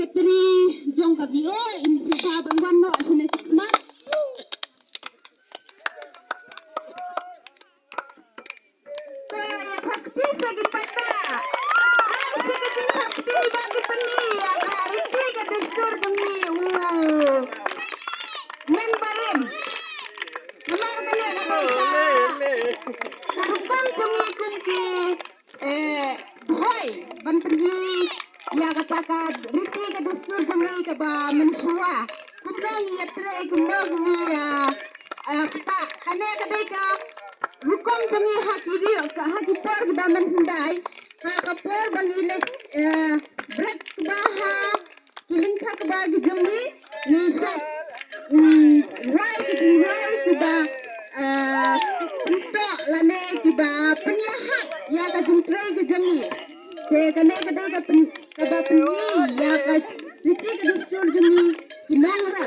sekretari jong kabio in sisa bangwan no asine sikma ya fakti sagi pata sekecil fakti bagi peni ya kariti ke dustur kami men barem lamar kene na boita karupam jumi kumki boy ban pergi ya katakan riti ke dustur jumi ke ba mensua kumang ya tre kumang ya kata kane kadai ka rukong jumi hakiri haki por ke daman hundai ha kapor bangile break baha lyngkha ke bagi jumi ni set right ke ba untuk lane ke ba penyahat ya ka jentrai ke jami te kane kadai ka ba penyi ya ka riti ke dustur jami kinangra